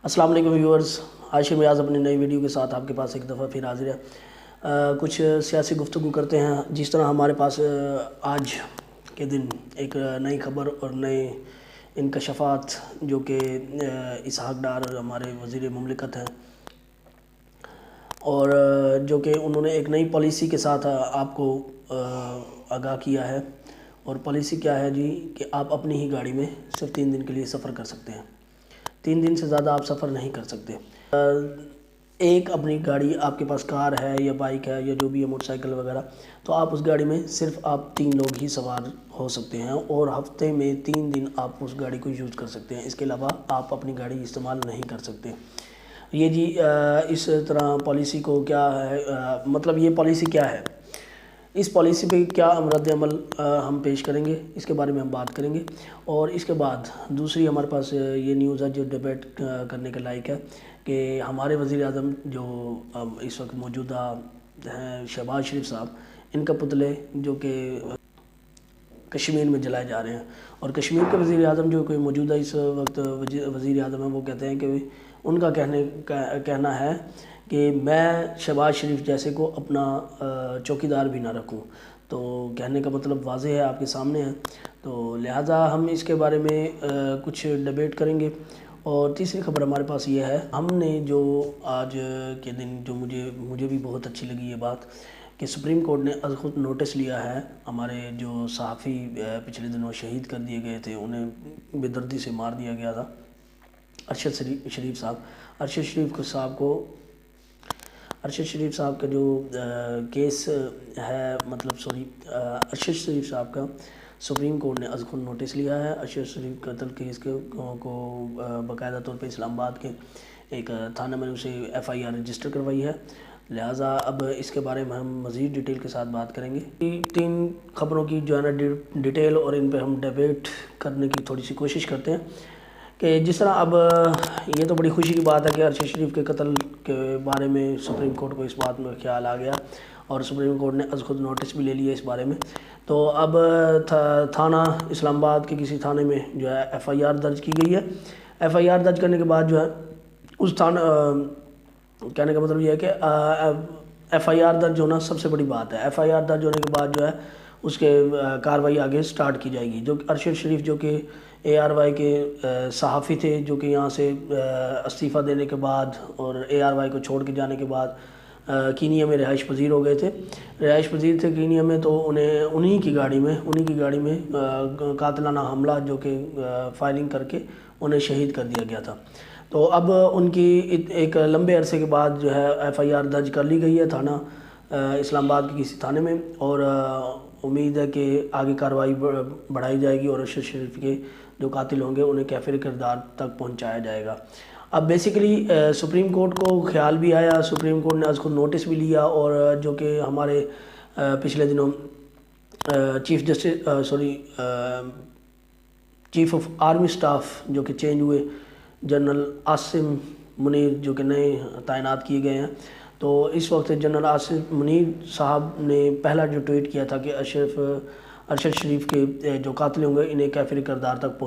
السلام علیکم ویورز، عاشق میاز اپنی نئی ویڈیو کے ساتھ آپ کے پاس ایک دفعہ پھر حاضر ہے۔ کچھ سیاسی گفتگو کرتے ہیں۔ جس طرح ہمارے پاس آج کے دن ایک نئی خبر اور نئے انکشافات جو کہ اسحاق ڈار ہمارے وزیر مملکت ہیں اور جو کہ انہوں نے ایک نئی پالیسی کے ساتھ آپ کو آگاہ کیا ہے، اور پالیسی کیا ہے جی کہ آپ اپنی ہی گاڑی میں صرف 3 دن کے لیے سفر کر سکتے ہیں۔ 3 دن سے زیادہ آپ سفر نہیں کر سکتے۔ ایک اپنی گاڑی آپ کے پاس کار ہے یا بائک ہے یا جو بھی ہے موٹر سائیکل وغیرہ، تو آپ اس گاڑی میں صرف آپ 3 لوگ ہی سوار ہو سکتے ہیں، اور ہفتے میں 3 دن آپ اس گاڑی کو یوز کر سکتے ہیں۔ اس کے علاوہ آپ اپنی گاڑی استعمال نہیں کر سکتے۔ یہ جی اس طرح پالیسی کو کیا ہے، مطلب یہ پالیسی کیا ہے، اس پالیسی پہ کیا رد عمل ہم پیش کریں گے، اس کے بارے میں ہم بات کریں گے۔ اور اس کے بعد دوسری ہمارے پاس یہ نیوز ہے جو ڈیبیٹ کرنے کے لائق ہے کہ ہمارے وزیر اعظم جو اس وقت موجودہ ہیں شہباز شریف صاحب، ان کا پتلے جو کہ کشمیر میں جلائے جا رہے ہیں، اور کشمیر کے وزیر اعظم جو کوئی موجودہ اس وقت وزیر اعظم ہیں، وہ کہتے ہیں کہ ان کا کہنا ہے کہ میں شہباز شریف جیسے کو اپنا چوکیدار بھی نہ رکھوں۔ تو کہنے کا مطلب واضح ہے، آپ کے سامنے ہے، تو لہٰذا ہم اس کے بارے میں کچھ ڈیبیٹ کریں گے۔ اور تیسری خبر ہمارے پاس یہ ہے، ہم نے جو آج کے دن جو مجھے بھی بہت اچھی لگی یہ بات کہ سپریم کورٹ نے از خود نوٹس لیا ہے ہمارے جو صحافی پچھلے دنوں شہید کر دیے گئے تھے، انہیں بے دردی سے مار دیا گیا تھا، ارشد شریف صاحب۔ ارشد شریف صاحب کا جو کیس ہے، ارشد شریف صاحب کا سپریم کورٹ نے از خود نوٹس لیا ہے۔ ارشد شریف قتل کیس کو باقاعدہ طور پہ اسلام آباد کے ایک تھانہ میں اسے FIR رجسٹر کروائی ہے، لہٰذا اب اس کے بارے میں ہم مزید ڈیٹیل کے ساتھ بات کریں گے۔ 3 خبروں کی جو ہے نا ڈیٹیل اور ان پہ ہم ڈیبیٹ کرنے کی تھوڑی سی کوشش کرتے ہیں کہ جس طرح اب یہ تو بڑی خوشی کی بات ہے کہ ارشد شریف کے قتل کے بارے میں سپریم کورٹ کو اس بات میں خیال آ گیا، اور سپریم کورٹ نے از خود نوٹس بھی لے لیا اس بارے میں۔ تو اب تھانہ اسلام آباد کے کسی تھانے میں جو ہے FIR درج کی گئی ہے۔ FIR درج کرنے کے بعد جو ہے اس تھانہ کہنے کا مطلب یہ ہے کہ FIR درج ہونا سب سے بڑی بات ہے۔ FIR درج ہونے کے بعد جو ہے اس کے کارروائی آگے سٹارٹ کی جائے گی۔ جو ارشد شریف جو کہ ARY کے صحافی تھے، جو کہ یہاں سے استعفیٰ دینے کے بعد اور ARY کو چھوڑ کے جانے کے بعد کینیا میں رہائش پذیر ہو گئے تھے، رہائش پذیر تھے کینیا میں، تو انہی کی گاڑی میں قاتلانہ حملہ جو کہ فائرنگ کر کے انہیں شہید کر دیا گیا تھا۔ تو اب ان کی ایک لمبے عرصے کے بعد جو ہے FIR درج کر لی گئی ہے تھانہ اسلام آباد کے کسی تھانے میں، اور امید ہے کہ آگے کارروائی بڑھائی جائے گی اور ارشد شریف کے جو قاتل ہوں گے انہیں کیفر کردار تک پہنچایا جائے گا۔ اب بیسیکلی سپریم کورٹ کو خیال بھی آیا، سپریم کورٹ نے از خود نوٹس بھی لیا، اور جو کہ ہمارے پچھلے دنوں چیف آف آرمی سٹاف جو کہ چینج ہوئے، جنرل عاصم منیر جو کہ نئے تعینات کیے گئے ہیں، تو اس وقت جنرل عاصم منیر صاحب نے پہلا جو ٹویٹ کیا تھا کہ ارشد شریف کے جو قاتل ہوں گے انہیں کیفر کردار تک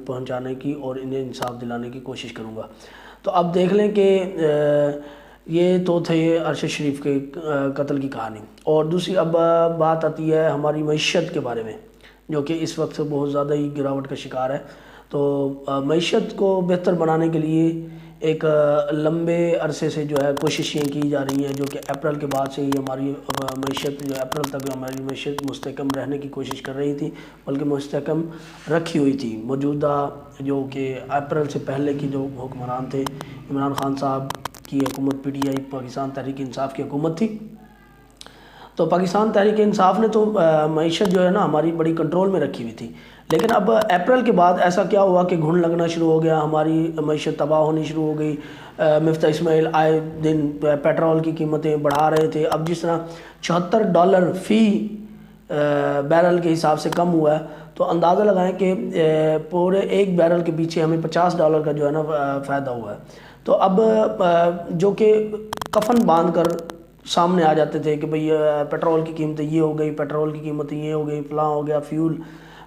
پہنچانے کی اور انہیں انصاف دلانے کی کوشش کروں گا۔ تو اب دیکھ لیں کہ یہ تو تھے ارشد شریف کے قتل کی کہانی، اور دوسری اب بات آتی ہے ہماری معیشت کے بارے میں، جو کہ اس وقت بہت زیادہ ہی گراوٹ کا شکار ہے۔ تو معیشت کو بہتر بنانے کے لیے ایک لمبے عرصے سے جو ہے کوششیں کی جا رہی ہیں، جو کہ اپریل کے بعد سے ہی ہماری معیشت جو اپریل تک ہماری معیشت مستحکم رہنے کی کوشش کر رہی تھی، بلکہ مستحکم رکھی ہوئی تھی۔ موجودہ جو کہ اپریل سے پہلے کی جو حکمران تھے، عمران خان صاحب کی حکومت PTI پاکستان تحریک انصاف کی حکومت تھی، تو پاکستان تحریک انصاف نے تو معیشت جو ہے نا ہماری بڑی کنٹرول میں رکھی ہوئی تھی، لیکن اب اپریل کے بعد ایسا کیا ہوا کہ گھن لگنا شروع ہو گیا، ہماری معیشت تباہ ہونی شروع ہو گئی۔ مفتاح اسماعیل آئے دن پیٹرول کی قیمتیں بڑھا رہے تھے، اب جس طرح $76 فی بیرل کے حساب سے کم ہوا ہے، تو اندازہ لگائیں کہ پورے ایک بیرل کے پیچھے ہمیں $50 کا جو ہے نا فائدہ ہوا ہے۔ تو اب جو کہ کفن باندھ کر سامنے آ جاتے تھے کہ بھئی پیٹرول کی قیمتیں یہ ہو گئی، پیٹرول کی قیمتیں یہ ہو گئی، فلاں ہو گیا، فیول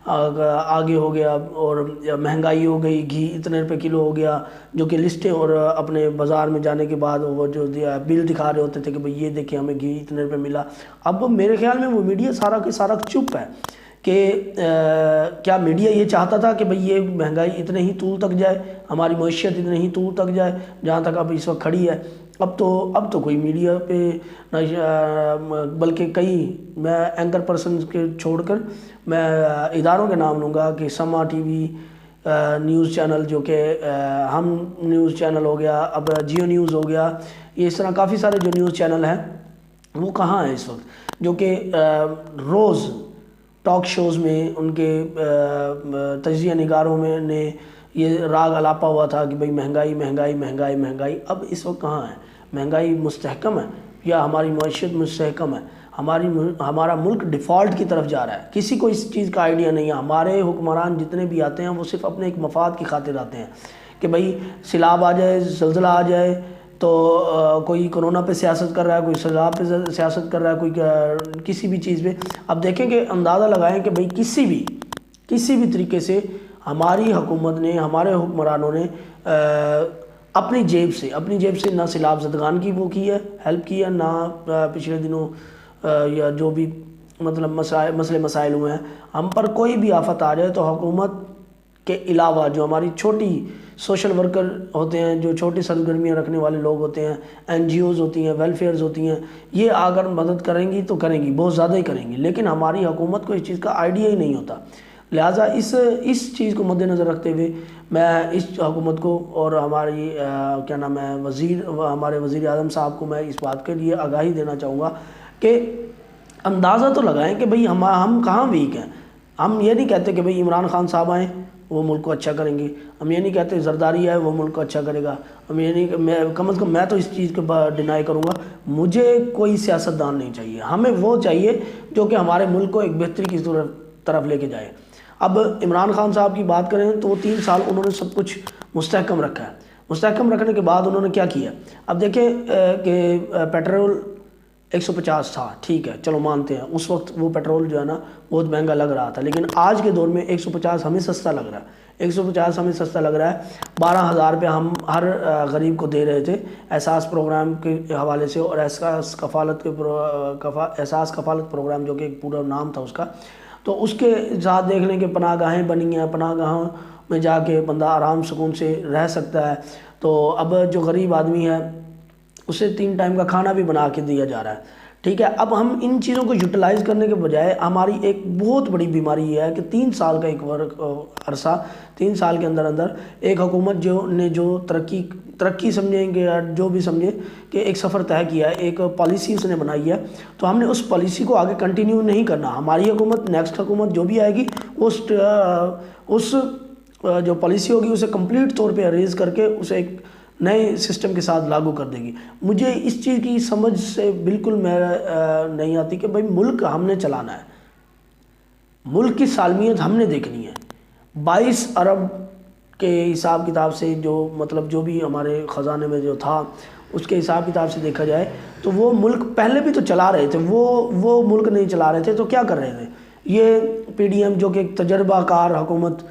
آگے ہو گیا، اور مہنگائی ہو گئی، گھی اتنے روپے کلو ہو گیا، جو کہ لسٹیں اور اپنے بازار میں جانے کے بعد وہ جو بل دکھا رہے ہوتے تھے کہ بھئی یہ دیکھیں ہمیں گھی اتنے روپے ملا۔ اب میرے خیال میں وہ میڈیا سارا کے سارا چپ ہے کہ کیا میڈیا یہ چاہتا تھا کہ بھئی یہ مہنگائی اتنے ہی طول تک جائے، ہماری معیشت اتنے ہی طول تک جائے جہاں تک اب اس وقت کھڑی ہے؟ اب تو کوئی میڈیا پہ بلکہ کئی، میں اینکر پرسن کے چھوڑ کر میں اداروں کے نام لوں گا کہ سما ٹی وی نیوز چینل، جو کہ ہم نیوز چینل ہو گیا، اب جیو نیوز ہو گیا، یہ اس طرح کافی سارے جو نیوز چینل ہیں وہ کہاں ہیں اس وقت، جو کہ روز ٹاک شوز میں ان کے تجزیہ نگاروں میں نے یہ راگ الاپا ہوا تھا کہ بھئی مہنگائی مہنگائی مہنگائی مہنگائی۔ اب اس وقت کہاں ہے؟ مہنگائی مستحکم ہے یا ہماری معیشت مستحکم ہے؟ ہمارا ملک ڈیفالٹ کی طرف جا رہا ہے، کسی کو اس چیز کا آئیڈیا نہیں ہے۔ ہمارے حکمران جتنے بھی آتے ہیں وہ صرف اپنے ایک مفاد کی خاطر آتے ہیں کہ بھئی سیلاب آ جائے، زلزلہ آ جائے، تو کوئی کرونا پہ سیاست کر رہا ہے، کوئی سیلاب پہ سیاست کر رہا ہے، کوئی کسی بھی چیز پہ۔ اب دیکھیں کہ اندازہ لگائیں کہ بھئی کسی بھی طریقے سے ہماری حکومت نے، ہمارے حکمرانوں نے اپنی جیب سے نہ سیلاب زدگان کی وہ کی ہے، ہیلپ کی ہے، نہ پچھلے دنوں یا جو بھی مطلب مسئلے مسائل ہوئے ہیں، ہم پر کوئی بھی آفت آ جائے تو حکومت کے علاوہ جو ہماری چھوٹی سوشل ورکر ہوتے ہیں، جو چھوٹی سرگرمیاں رکھنے والے لوگ ہوتے ہیں، این جی اوز ہوتی ہیں، ویلفیئرز ہوتی ہیں، یہ اگر مدد کریں گی تو کریں گی، بہت زیادہ ہی کریں گی، لیکن ہماری حکومت کو اس چیز کا آئیڈیا ہی نہیں ہوتا۔ لہٰذا اس چیز کو مد نظر رکھتے ہوئے میں اس حکومت کو اور ہماری کیا نام ہے ہمارے وزیر اعظم صاحب کو میں اس بات کے لیے آگاہی دینا چاہوں گا کہ اندازہ تو لگائیں کہ بھئی ہم کہاں ویک ہیں۔ ہم یہ نہیں کہتے کہ بھئی عمران خان صاحب آئیں وہ ملک کو اچھا کریں گے، ہم یہ نہیں کہتے زرداری آئے وہ ملک کو اچھا کرے گا، ہم یہ نہیں، کم از کم میں تو اس چیز کو ڈینائی کروں گا، مجھے کوئی سیاستدان نہیں چاہیے، ہمیں وہ چاہیے جو کہ ہمارے ملک کو ایک بہتری کی طرف لے کے جائے۔ اب عمران خان صاحب کی بات کریں تو وہ 3 سال انہوں نے سب کچھ مستحکم رکھا ہے، مستحکم رکھنے کے بعد انہوں نے کیا کیا؟ اب دیکھیں کہ پیٹرول 150 تھا، ٹھیک ہے چلو مانتے ہیں، اس وقت وہ پیٹرول جو ہے نا بہت مہنگا لگ رہا تھا، لیکن آج کے دور میں 150 ہمیں سستا لگ رہا ہے، 150 ہمیں سستا لگ رہا ہے۔ 12,000 روپے ہم ہر غریب کو دے رہے تھے احساس پروگرام کے حوالے سے، اور احساس کفالت پروگرام جو کہ ایک پورا نام تھا اس کا، تو اس کے ساتھ دیکھ لیں کہ پناہ گاہیں بنی ہیں، پناہ گاہوں میں جا کے بندہ آرام سکون سے رہ سکتا ہے۔ تو اب جو غریب آدمی ہے اسے 3 ٹائم کا کھانا بھی بنا کے دیا جا رہا ہے، ٹھیک ہے۔ اب ہم ان چیزوں کو یوٹیلائز کرنے کے بجائے ہماری ایک بہت بڑی بیماری یہ ہے کہ 3 سال کا ایک عرصہ، 3 سال کے اندر ایک حکومت جو ترقی سمجھیں گے یا جو بھی سمجھے کہ ایک سفر طے کیا ہے، ایک پالیسی اس نے بنائی ہے، تو ہم نے اس پالیسی کو آگے کنٹینیو نہیں کرنا۔ ہماری حکومت، نیکسٹ حکومت جو بھی آئے گی، اس جو پالیسی ہوگی اسے کمپلیٹ طور پہ اریز کر کے اسے ایک نئے سسٹم کے ساتھ لاگو کر دے گی۔ مجھے اس چیز کی سمجھ سے بالکل نہیں آتی کہ بھئی ملک ہم نے چلانا ہے، ملک کی سالمیت ہم نے دیکھنی ہے۔ 22 ارب کے حساب کتاب سے جو بھی ہمارے خزانے میں جو تھا اس کے حساب کتاب سے دیکھا جائے تو وہ ملک پہلے بھی تو چلا رہے تھے، وہ ملک نہیں چلا رہے تھے تو کیا کر رہے تھے؟ یہ پی ڈی ایم جو کہ ایک تجربہ کار حکومت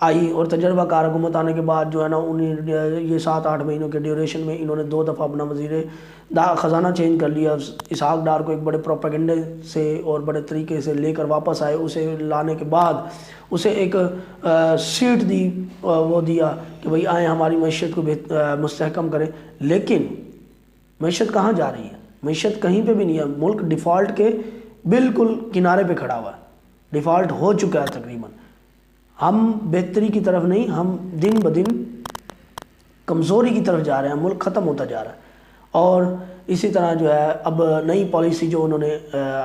آئی، اور تجربہ کار حکومت آنے کے بعد جو ہے نا انہیں یہ 7-8 مہینوں کے ڈیوریشن میں انہوں نے 2 دفعہ اپنا وزیر خزانہ چینج کر لیا۔ اسحاق ڈار کو ایک بڑے پروپیگنڈے سے اور بڑے طریقے سے لے کر واپس آئے، اسے لانے کے بعد اسے ایک سیٹ دیا کہ بھئی آئیں ہماری معیشت کو مستحکم کریں، لیکن معیشت کہاں جا رہی ہے؟ معیشت کہیں پہ بھی نہیں ہے، ملک ڈیفالٹ کے بالکل کنارے پہ کھڑا ہوا ہے، ڈیفالٹ ہو چکا ہے تقریباً۔ ہم بہتری کی طرف نہیں، ہم دن بدن کمزوری کی طرف جا رہے ہیں، ملک ختم ہوتا جا رہا ہے۔ اور اسی طرح جو ہے اب نئی پالیسی جو انہوں نے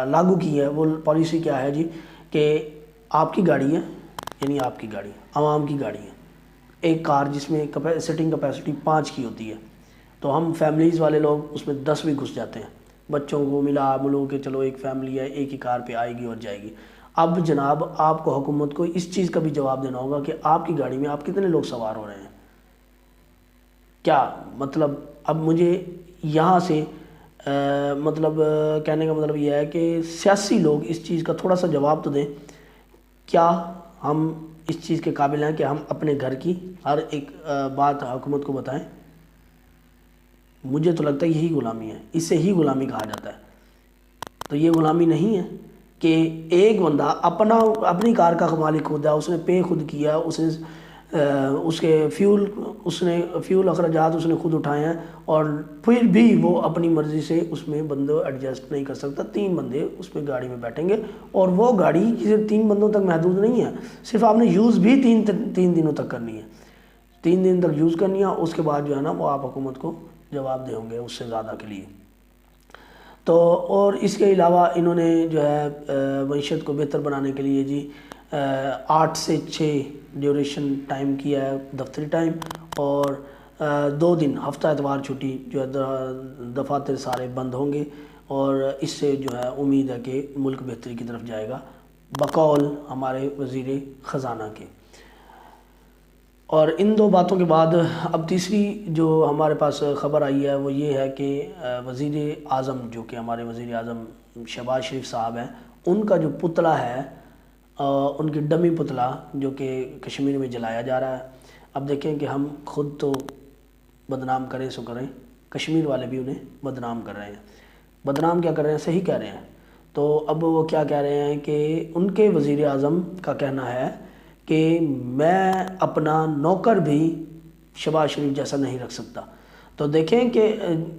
لاگو کی ہے، وہ پالیسی کیا ہے جی کہ آپ کی گاڑی ہے، یعنی آپ کی گاڑی عوام کی گاڑی ہے، ایک کار جس میں سٹنگ کیپیسٹی 5 کی ہوتی ہے، تو ہم فیملیز والے لوگ اس میں 10 بھی گھس جاتے ہیں، بچوں کو ملو کہ چلو ایک فیملی ہے، ایک ہی کار پہ آئے گی اور جائے گی۔ اب جناب آپ کو حکومت کو اس چیز کا بھی جواب دینا ہوگا کہ آپ کی گاڑی میں آپ کتنے لوگ سوار ہو رہے ہیں، کیا مطلب؟ اب مجھے یہاں سے کہنے کا مطلب یہ ہے کہ سیاسی لوگ اس چیز کا تھوڑا سا جواب تو دیں، کیا ہم اس چیز کے قابل ہیں کہ ہم اپنے گھر کی ہر ایک بات حکومت کو بتائیں؟ مجھے تو لگتا ہے یہی غلامی ہے، اسے ہی غلامی کہا جاتا ہے۔ تو یہ غلامی نہیں ہے کہ ایک بندہ اپنی کار کا مالک خود ہے، اس نے پے خود کیا، اس کے فیول اخراجات اس نے خود اٹھائے ہیں، اور پھر بھی وہ اپنی مرضی سے اس میں بندے ایڈجسٹ نہیں کر سکتا۔ 3 بندے اس میں گاڑی میں بیٹھیں گے، اور وہ گاڑی صرف 3 بندوں تک محدود نہیں ہے، صرف آپ نے یوز بھی 3 دنوں تک کرنی ہے، 3 دن تک یوز کرنی ہے، اس کے بعد جو ہے نا وہ آپ حکومت کو جواب دے ہوں گے اس سے زیادہ کے لیے۔ تو اور اس کے علاوہ انہوں نے جو ہے معیشت کو بہتر بنانے کے لیے جی 8 سے 6 ڈیوریشن ٹائم کیا ہے، دفتری ٹائم، اور 2 دن ہفتہ اتوار چھٹی جو ہے دفاتر سارے بند ہوں گے، اور اس سے جو ہے امید ہے کہ ملک بہتری کی طرف جائے گا بقول ہمارے وزیر خزانہ کے۔ اور ان 2 باتوں کے بعد اب تیسری جو ہمارے پاس خبر آئی ہے وہ یہ ہے کہ وزیر اعظم جو کہ ہمارے وزیر اعظم شہباز شریف صاحب ہیں، ان کا جو پتلا ہے، ان کی ڈمی پتلا جو کہ کشمیر میں جلایا جا رہا ہے۔ اب دیکھیں کہ ہم خود تو بدنام کریں سو کریں، کشمیر والے بھی انہیں بدنام کر رہے ہیں۔ بدنام کیا کر رہے ہیں؟ صحیح کہہ رہے ہیں۔ تو اب وہ کیا کہہ رہے ہیں کہ ان کے وزیر اعظم کا کہنا ہے کہ میں اپنا نوکر بھی شہباز شریف جیسا نہیں رکھ سکتا۔ تو دیکھیں کہ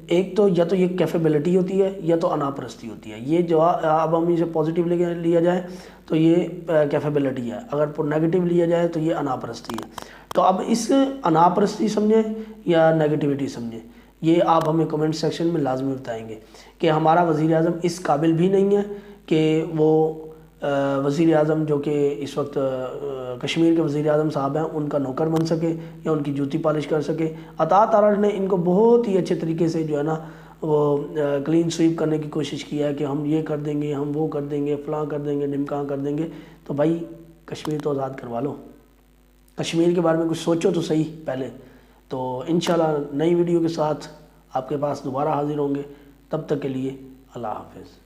ایک تو یا تو یہ کیفیبلٹی ہوتی ہے یا تو انا پرستی ہوتی ہے۔ یہ جو اب ہم اسے پازیٹیو لیا جائے تو یہ کیفیبلٹی ہے، اگر نیگیٹیو لیا جائے تو یہ انا پرستی ہے۔ تو اب اس انا پرستی سمجھیں یا نیگیٹیوٹی سمجھیں، یہ آپ ہمیں کمنٹ سیکشن میں لازمی بتائیں گے کہ ہمارا وزیر اعظم اس قابل بھی نہیں ہے کہ وہ وزیر اعظم جو کہ اس وقت کشمیر کے وزیر اعظم صاحب ہیں ان کا نوکر بن سکے یا ان کی جوتی پالش کر سکے۔ عطا تارڑ نے ان کو بہت ہی اچھے طریقے سے جو ہے نا وہ کلین سویپ کرنے کی کوشش کیا ہے کہ ہم یہ کر دیں گے، ہم وہ کر دیں گے، فلاں کر دیں گے، ڈمکاں کر دیں گے۔ تو بھائی کشمیر تو آزاد کروا لو، کشمیر کے بارے میں کچھ سوچو تو صحیح پہلے۔ تو انشاءاللہ نئی ویڈیو کے ساتھ آپ کے پاس دوبارہ حاضر ہوں گے، تب تک کے لیے اللہ حافظ۔